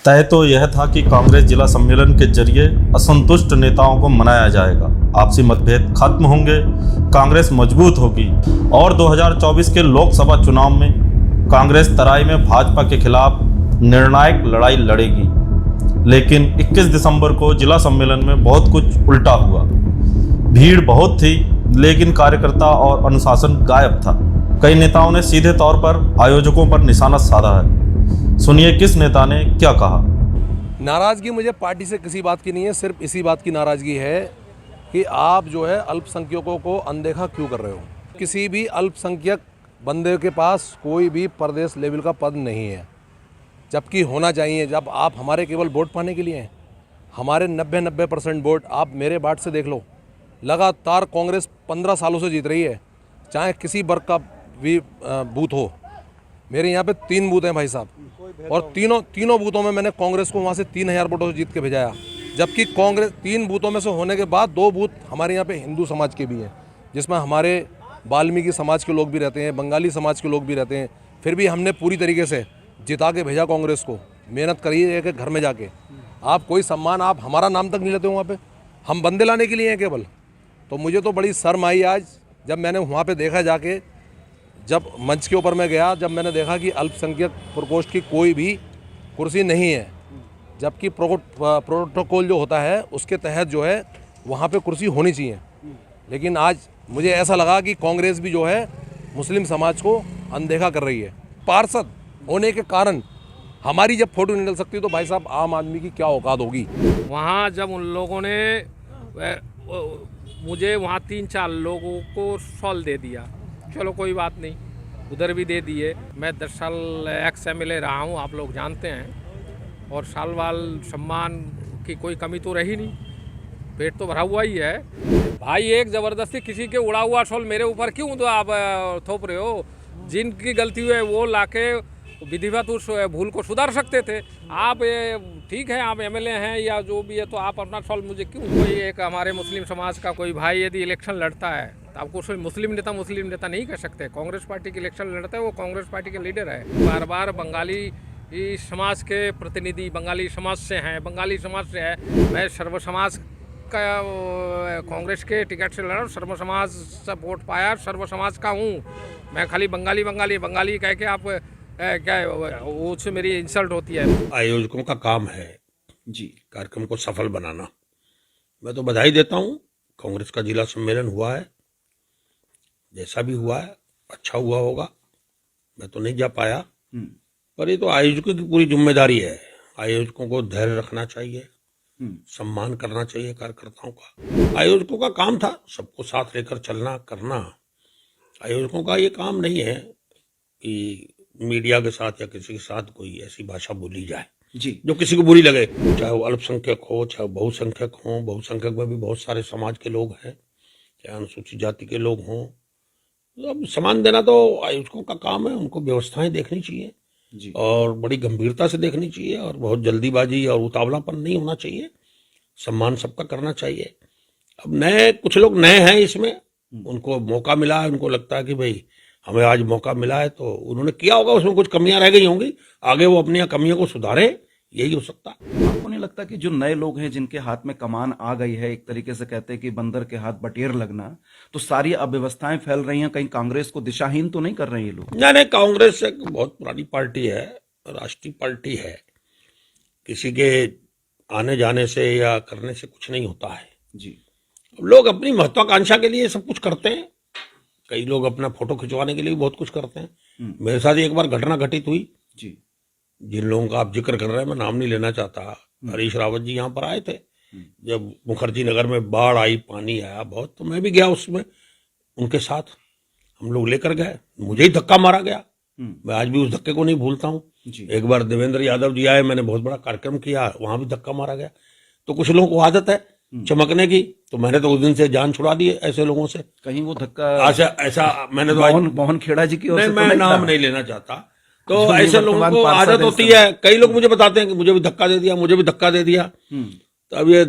तय तो यह था कि कांग्रेस जिला सम्मेलन के जरिए असंतुष्ट नेताओं को मनाया जाएगा, आपसी मतभेद खत्म होंगे, कांग्रेस मजबूत होगी और 2024 के लोकसभा चुनाव में कांग्रेस तराई में भाजपा के खिलाफ निर्णायक लड़ाई लड़ेगी। लेकिन 21 दिसंबर को जिला सम्मेलन में बहुत कुछ उल्टा हुआ। भीड़ बहुत थी, लेकिन कार्यकर्ता और अनुशासन गायब था। कई नेताओं ने सीधे तौर पर आयोजकों पर निशाना साधा है। सुनिए किस नेता ने क्या कहा। नाराज़गी मुझे पार्टी से किसी बात की नहीं है, सिर्फ इसी बात की नाराज़गी है कि आप जो है अल्पसंख्यकों को अनदेखा क्यों कर रहे हो। किसी भी अल्पसंख्यक बंदे के पास कोई भी प्रदेश लेवल का पद नहीं है, जबकि होना चाहिए। जब आप हमारे केवल वोट पाने के लिए हैं, हमारे 90% वोट आप मेरे बाट से देख लो। लगातार कांग्रेस 15 सालों से जीत रही है, चाहे किसी वर्ग का भी बूथ हो। मेरे यहाँ पे 3 बूथ हैं भाई साहब, और तीनों बूथों में मैंने कांग्रेस को वहाँ से 3000 वोटों से जीत के भेजाया। जबकि कांग्रेस 3 बूथों में से होने के बाद 2 बूथ हमारे यहाँ पे हिंदू समाज के भी हैं, जिसमें हमारे वाल्मीकि समाज के लोग भी रहते हैं, बंगाली समाज के लोग भी रहते हैं। फिर भी हमने पूरी तरीके से जिता के भेजा कांग्रेस को। मेहनत करिए कि घर में जाके आप कोई सम्मान, आप हमारा नाम तक नहीं लेते हो वहाँ पे। हम बंदे लाने के लिए हैं केवल। तो मुझे तो बड़ी शर्म आई आज जब मैंने वहाँ पे देखा जाके, जब मंच के ऊपर मैं गया, जब मैंने देखा कि अल्पसंख्यक प्रकोष्ठ की कोई भी कुर्सी नहीं है, जबकि प्रोटोकॉल जो होता है उसके तहत जो है वहाँ पे कुर्सी होनी चाहिए। लेकिन आज मुझे ऐसा लगा कि कांग्रेस भी जो है मुस्लिम समाज को अनदेखा कर रही है। पार्षद होने के कारण हमारी जब फोटो नहीं डल सकती, तो भाई साहब आम आदमी की क्या औकात होगी। वहाँ जब उन लोगों ने मुझे वहाँ 3-4 लोगों को शॉल दे दिया, चलो कोई बात नहीं, उधर भी दे दिए। मैं 10 साल एक्स MLA रहा हूँ, आप लोग जानते हैं, और साल वाल सम्मान की कोई कमी तो रही नहीं, पेट तो भरा हुआ ही है। भाई एक ज़बरदस्ती किसी के उड़ा हुआ शॉल मेरे ऊपर क्यों तो आप थोप रहे हो। जिनकी गलती हुई है वो लाके विधिवत उस भूल को सुधार सकते थे। आप ठीक है, आप MLA हैं या जो भी है, तो आप अपना शॉल मुझे क्यों। कोई एक हमारे मुस्लिम समाज का कोई भाई यदि इलेक्शन लड़ता है तो आपको उसमें मुस्लिम नेता नहीं कह सकते। कांग्रेस पार्टी के इलेक्शन लड़ता है, वो कांग्रेस पार्टी के लीडर है। बार बार बंगाली समाज के प्रतिनिधि बंगाली समाज से हैं, बंगाली समाज से है। मैं सर्व समाज का कांग्रेस के टिकट से लड़ा, सर्व समाज से वोट पाया, सर्व समाज का हूँ मैं। खाली बंगाली कह के आप क्या उससे मेरी इंसल्ट होती है। आयोजकों का काम है जी कार्यक्रम को सफल बनाना। मैं तो बधाई देता हूँ, कांग्रेस का जिला सम्मेलन हुआ है, जैसा भी हुआ है अच्छा हुआ होगा। मैं तो नहीं जा पाया, पर ये तो आयोजकों की पूरी जिम्मेदारी है। आयोजकों को धैर्य रखना चाहिए, सम्मान करना चाहिए कार्यकर्ताओं का। आयोजकों का काम था सबको साथ लेकर चलना करना। आयोजकों का ये काम नहीं है कि मीडिया के साथ या किसी के साथ कोई ऐसी भाषा बोली जाए जी जो किसी को बुरी लगे, चाहे वो अल्पसंख्यक हो चाहे बहुसंख्यक हो। बहुसंख्यक में भी बहुत सारे समाज के लोग हैं, चाहे अनुसूचित जाति के लोग हों। अब सम्मान देना तो आयोजकों का काम है, उनको व्यवस्थाएं देखनी चाहिए जी, और बड़ी गंभीरता से देखनी चाहिए, और बहुत जल्दीबाजी और उतावलापन नहीं होना चाहिए। सम्मान सबका करना चाहिए। अब कुछ लोग नए हैं इसमें, उनको मौका मिला है, उनको लगता है कि भाई हमें आज मौका मिला है, तो उन्होंने किया होगा, उसमें कुछ कमियां रह गई होंगी, आगे वो अपनी कमियों को सुधारे, यही हो सकता है। आपको नहीं लगता कि जो नए लोग हैं जिनके हाथ में कमान आ गई है, एक तरीके से कहते हैं कि बंदर के हाथ बटेर लगना, तो सारी अव्यवस्थाएं फैल रही हैं, कहीं कांग्रेस को दिशाहीन तो नहीं कर रहे हैं ये लोग? नहीं, कांग्रेस एक बहुत पुरानी पार्टी है, राष्ट्रीय पार्टी है। किसी के आने जाने से या करने से कुछ नहीं होता है जी। लोग अपनी महत्वाकांक्षा के लिए सब कुछ करते हैं। कई लोग अपना फोटो खिंचवाने के लिए भी बहुत कुछ करते हैं। मेरे साथ एक बार घटना घटित हुई जी, जिन लोगों का आप जिक्र कर रहे हैं मैं नाम नहीं लेना चाहता। हरीश रावत जी यहाँ पर आए थे जब मुखर्जी नगर में बाढ़ आई, पानी आया बहुत, तो मैं भी गया उसमें उनके साथ। हम लोग लेकर गए, मुझे ही धक्का मारा गया। मैं आज भी उस धक्के को नहीं भूलता हूँ। एक बार देवेंद्र यादव जी आए, मैंने बहुत बड़ा कार्यक्रम किया, वहां भी धक्का मारा गया। तो कुछ लोगों को आदत है चमकने की, तो मैंने तो उस दिन से जान छुड़ा दी ऐसे लोगों से। कहीं वो धक्का ऐसा मैंने तो मोहन खेड़ा जी की ओर से मैं नाम नहीं लेना चाहता। तो ऐसे लोगों को आदत होती है। कई लोग मुझे बताते हैं कि मुझे भी धक्का दे दिया, मुझे भी धक्का दे दिया। तो अब ये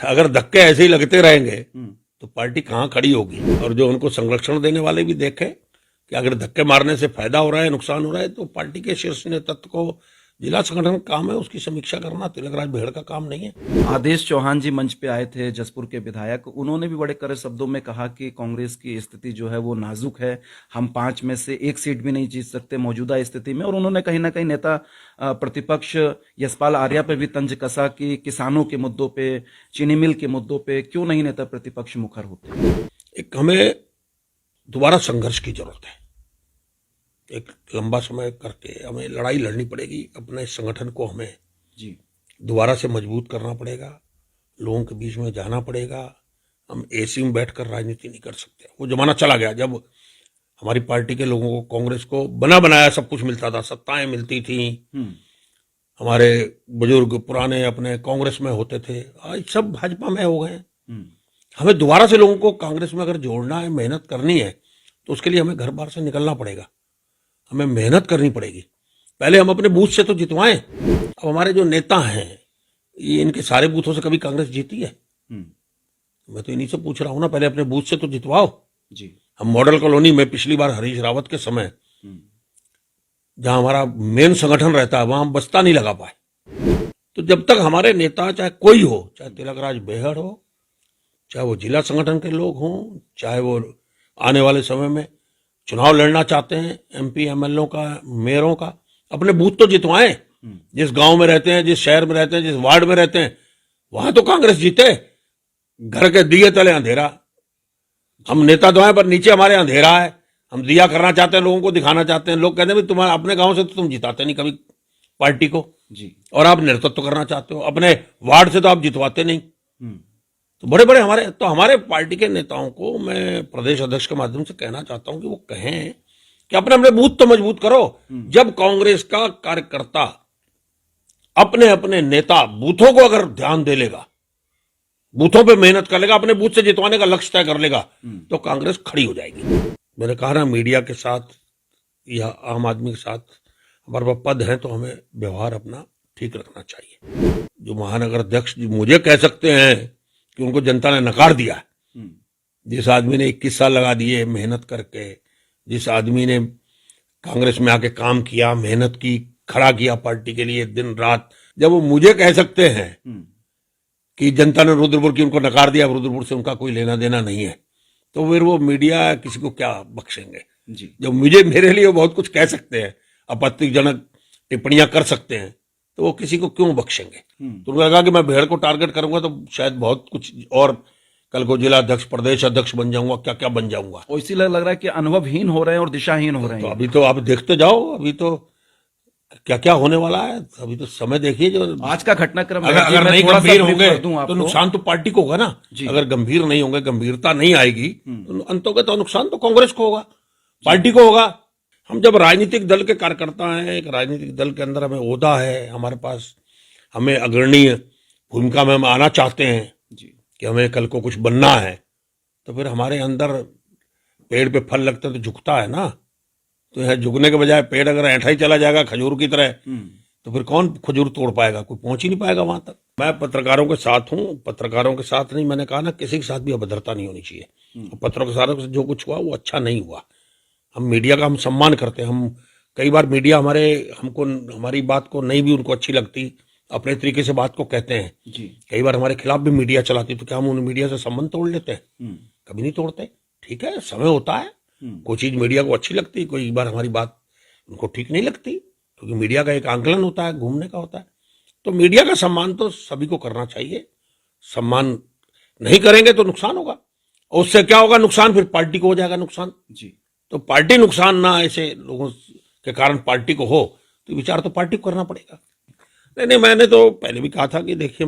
अगर धक्के ऐसे ही लगते रहेंगे तो पार्टी कहाँ खड़ी होगी। और जो उनको संरक्षण देने वाले भी देखें कि अगर धक्के मारने से फायदा हो रहा है, नुकसान हो रहा है, तो पार्टी के शीर्ष नेतृत्व को जिला संगठन का काम है, उसकी समीक्षा करना तिलकराज बेहड़ का काम नहीं है। आदेश चौहान जी मंच पे आए थे, जसपुर के विधायक, उन्होंने भी बड़े कड़े शब्दों में कहा कि कांग्रेस की स्थिति जो है वो नाजुक है, हम 5 में से 1 सीट भी नहीं जीत सकते मौजूदा स्थिति में। और उन्होंने कहीं ना कहीं नेता प्रतिपक्ष यशपाल आर्या पे भी तंज कसा कि किसानों के मुद्दों पे, चीनी मिल के मुद्दों पे क्यों नहीं नेता प्रतिपक्ष मुखर होते। एक हमें दोबारा संघर्ष की जरूरत है, एक लंबा समय करके हमें लड़ाई लड़नी पड़ेगी, अपने संगठन को हमें जी दोबारा से मजबूत करना पड़ेगा, लोगों के बीच में जाना पड़ेगा। हम एसी में बैठकर राजनीति नहीं कर सकते, वो जमाना चला गया जब हमारी पार्टी के लोगों को, कांग्रेस को बना बनाया सब कुछ मिलता था, सत्ताएं मिलती थी, हमारे बुजुर्ग पुराने अपने कांग्रेस में होते थे, आज सब भाजपा में हो गए। हमें दोबारा से लोगों को कांग्रेस में अगर जोड़ना है, मेहनत करनी है, तो उसके लिए हमें घर बार से निकलना पड़ेगा, हमें मेहनत करनी पड़ेगी। पहले हम अपने बूथ से तो जितवाएं। अब हमारे जो नेता हैं, ये इनके सारे बूथों से कभी कांग्रेस जीती है? मैं तो इन्हीं से पूछ रहा हूं ना, पहले अपने बूथ से तो जितवाओ जी। हम मॉडल कॉलोनी में पिछली बार हरीश रावत के समय जहां हमारा मेन संगठन रहता है, वहां हम बस्ता नहीं लगा पाए। तो जब तक हमारे नेता, चाहे कोई हो, चाहे तिलकराज बेहड़ हो, चाहे वो जिला संगठन के लोग हों, चाहे वो आने वाले समय में चुनाव लड़ना चाहते हैं, एमपी एमएलओ का, मेयरों का, अपने बूथ तो जितवाएं। जिस गांव में रहते हैं, जिस शहर में रहते हैं, जिस वार्ड में रहते हैं, वहां तो कांग्रेस जीते। घर के दिए तले अंधेरा, हम नेता तो हैं पर नीचे हमारे अंधेरा है। हम दिया करना चाहते हैं, लोगों को दिखाना चाहते हैं। लोग कहते हैं तुम्हारे अपने गांव से तो तुम जिताते नहीं कभी पार्टी को जी, और आप नेतृत्व करना चाहते हो, अपने वार्ड से तो आप जितवाते नहीं। तो बड़े बड़े हमारे पार्टी के नेताओं को मैं प्रदेश अध्यक्ष के माध्यम से कहना चाहता हूं कि वो कहें कि अपने अपने बूथ तो मजबूत करो। जब कांग्रेस का कार्यकर्ता अपने अपने नेता बूथों को अगर ध्यान दे लेगा, बूथों पे मेहनत कर लेगा, अपने बूथ से जितवाने का लक्ष्य तय कर लेगा, तो कांग्रेस खड़ी हो जाएगी। मैंने कहा ना, मीडिया के साथ या आम आदमी के साथ हमारे पास पद है तो हमें व्यवहार अपना ठीक रखना चाहिए। जो महानगर अध्यक्ष मुझे कह सकते हैं कि उनको जनता ने नकार दिया, जिस आदमी ने 21 साल लगा दिए मेहनत करके, जिस आदमी ने कांग्रेस में आके काम किया, मेहनत की, खड़ा किया पार्टी के लिए दिन रात, जब वो मुझे कह सकते हैं कि जनता ने रुद्रपुर की उनको नकार दिया, रुद्रपुर से उनका कोई लेना देना नहीं है, तो फिर वो मीडिया किसी को क्या बख्शेंगे जी। जब मेरे लिए वो बहुत कुछ कह सकते हैं, आपत्तिजनक टिप्पणियां कर सकते हैं, तो वो किसी को क्यों बख्शेंगे। तो उनको लगा कि मैं बेहड़ को टारगेट करूंगा तो शायद बहुत कुछ, और कल को जिला अध्यक्ष, प्रदेश अध्यक्ष बन जाऊंगा, क्या क्या बन जाऊंगा। और इसीलिए लग रहा है कि अनुभवहीन हो रहे हैं और दिशाहीन हो रहे तो हैं। अभी तो आप देखते जाओ, अभी तो क्या क्या होने वाला है, अभी तो समय देखिए। जो आज का घटनाक्रम है, अगर मैं नहीं थोड़ा सा गंभीर brief होंगे कर दूं तो आपको। नुकसान तो पार्टी को होगा ना। अगर गंभीर नहीं होंगे, गंभीरता नहीं आएगी, तो अंतों का तो नुकसान तो कांग्रेस को होगा, पार्टी को होगा। हम जब राजनीतिक दल के कार्यकर्ता हैं, एक राजनीतिक दल के अंदर हमें ओहदा है, हमारे पास, हमें अग्रणीय भूमिका में हम आना चाहते हैं जी, कि हमें कल को कुछ बनना है, तो फिर हमारे अंदर पेड़ पे फल लगता है तो झुकता है ना। तो यह झुकने के बजाय पेड़ अगर ऐठा ही चला जाएगा खजूर की तरह, तो फिर कौन खजूर तोड़ पाएगा, कोई पहुंच ही नहीं पाएगा वहां तक। मैं पत्रकारों के साथ हूं, पत्रकारों के साथ नहीं, मैंने कहा ना, किसी के साथ भी अभद्रता नहीं होनी चाहिए। पत्रकारों के साथ जो कुछ हुआ वो अच्छा नहीं हुआ। हम मीडिया का हम सम्मान करते हैं। हम कई बार मीडिया हमको हमारी बात को नहीं भी उनको अच्छी लगती, अपने तरीके से बात को कहते हैं जी। कई बार हमारे खिलाफ भी मीडिया चलाती, तो क्या हम उन मीडिया से संबंध तोड़ लेते हैं? कभी नहीं तोड़ते। ठीक है, समय होता है, कोई चीज मीडिया को अच्छी लगती, कोई बार हमारी बात उनको ठीक नहीं लगती, क्योंकि मीडिया का एक आंकलन होता है, घूमने का होता है। तो मीडिया का सम्मान तो सभी को करना चाहिए। सम्मान नहीं करेंगे तो नुकसान होगा, और उससे क्या होगा नुकसान, फिर पार्टी को हो जाएगा नुकसान जी। तो पार्टी नुकसान ना ऐसे लोगों के कारण पार्टी को हो, तो विचार तो पार्टी को करना पड़ेगा। नहीं, मैंने तो पहले भी कहा था कि देखिए,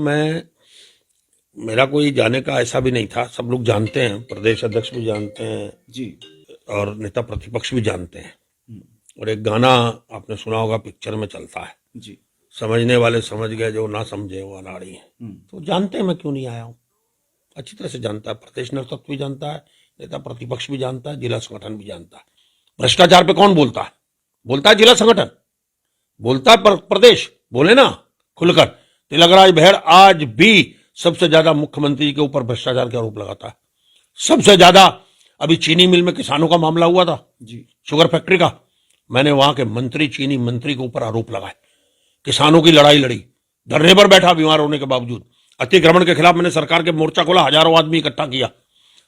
मेरा कोई जाने का ऐसा भी नहीं था। सब लोग जानते हैं, प्रदेश अध्यक्ष भी जानते हैं जी, और नेता प्रतिपक्ष भी जानते हैं। और एक गाना आपने सुना होगा, पिक्चर में चलता है, जी। समझने वाले समझ गए, जो ना समझे वो अनाड़ी है। तो जानते हैं मैं क्यों नहीं आया हूँ, अच्छी तरह से जानता है, प्रदेश नेतृत्व भी जानता है, नेता प्रतिपक्ष भी जानता है, जिला संगठन भी जानता है। भ्रष्टाचार पे कौन बोलता है? बोलता है जिला संगठन, बोलता है प्रदेश। बोले ना खुलकर, तिलकराज बेहड़ आज भी सबसे ज्यादा मुख्यमंत्री के ऊपर भ्रष्टाचार के आरोप लगाता है। सबसे ज्यादा अभी चीनी मिल में किसानों का मामला हुआ था जी, शुगर फैक्ट्री का, मैंने वहां के मंत्री, चीनी मंत्री के ऊपर आरोप लगाए किसानों की लड़ाई लड़ी, धरने पर बैठा बीमार होने के बावजूद। अतिक्रमण के खिलाफ मैंने सरकार के मोर्चा खोला, हजारों आदमी इकट्ठा किया,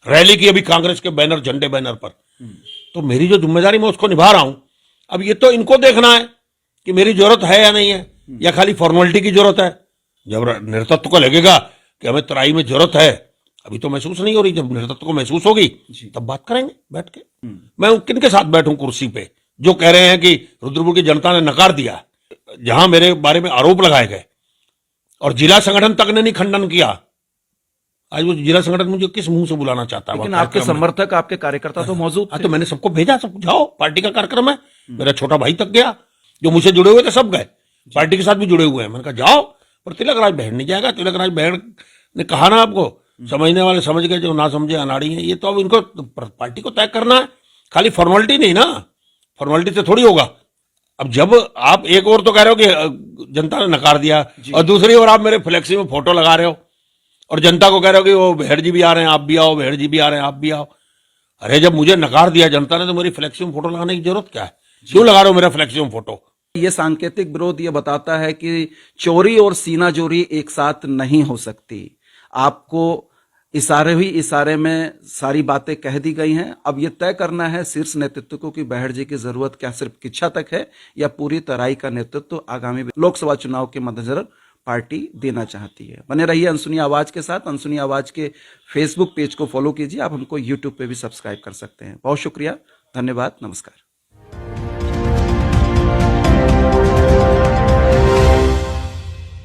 रैली की अभी कांग्रेस के बैनर, झंडे बैनर पर। तो मेरी जो जिम्मेदारी मैं उसको निभा रहा हूं। अब ये तो इनको देखना है कि मेरी जरूरत है या नहीं है, या खाली फॉर्मेलिटी की जरूरत है। जब नेतृत्व को लगेगा कि हमें तराई में जरूरत है, अभी तो महसूस नहीं हो रही, जब नेतृत्व को महसूस होगी तब बात करेंगे बैठ के। मैं किनके साथ बैठूं कुर्सी पे जो कह रहे हैं कि रुद्रपुर की जनता ने नकार दिया, जहां मेरे बारे में आरोप लगाए गए और जिला संगठन तक ने नहीं खंडन किया। आज वो जिला संगठन मुझे किस मुंह से बुलाना चाहता है? लेकिन आपके समर्थक, आपके कार्यकर्ता तो मौजूद थे। तो मैंने सबको भेजा, सब जाओ, पार्टी का कार्यक्रम है। मेरा छोटा भाई तक गया, जो मुझसे जुड़े हुए थे सब गए, पार्टी के साथ भी जुड़े हुए हैं। मैंने कहा जाओ, पर तिलक राज बहन नहीं जाएगा। तिलक राज बहन ने कहा ना, आपको समझने वाले समझ गए, जो ना समझे अनाड़ी है। ये तो अब इनको पार्टी को तय करना है, खाली फॉर्मेलिटी नहीं ना, फॉर्मेलिटी से थोड़ी होगा। अब जब आप एक और तो कह रहे हो कि जनता ने नकार दिया, और दूसरी ओर आप मेरे फ्लेक्सी में फोटो लगा रहे हो और जनता को कह रहे हो कि वो बेहड़ जी भी आ रहे हैं, आप भी आओ, बेहड़ जी भी आ रहे हैं, आप भी आओ। अरे जब मुझे नकार दिया जनता ने, तो मेरी फ्लेक्सी में फोटो लगाने की जरूरत क्या है? क्यों लगा रहे हो मेरा फ्लेक्सी में फोटो? ये सांकेतिक विरोध ये बताता है कि चोरी और सीनाजोरी एक साथ नहीं हो सकती। आपको इशारे ही इशारे में सारी बातें कह दी गई हैं। अब ये तय करना है शीर्ष नेतृत्व को कि बहड़ जी की जरूरत क्या सिर्फ इच्छा तक है, या पूरी तराई का नेतृत्व आगामी लोकसभा चुनाव के मद्देनजर पार्टी देना चाहती है। बने रहिए अनसुनी आवाज के साथ। अनसुनी आवाज के फेसबुक पेज को फॉलो कीजिए। आप हमको यूट्यूब पे भी सब्सक्राइब कर सकते हैं। बहुत शुक्रिया, धन्यवाद, नमस्कार।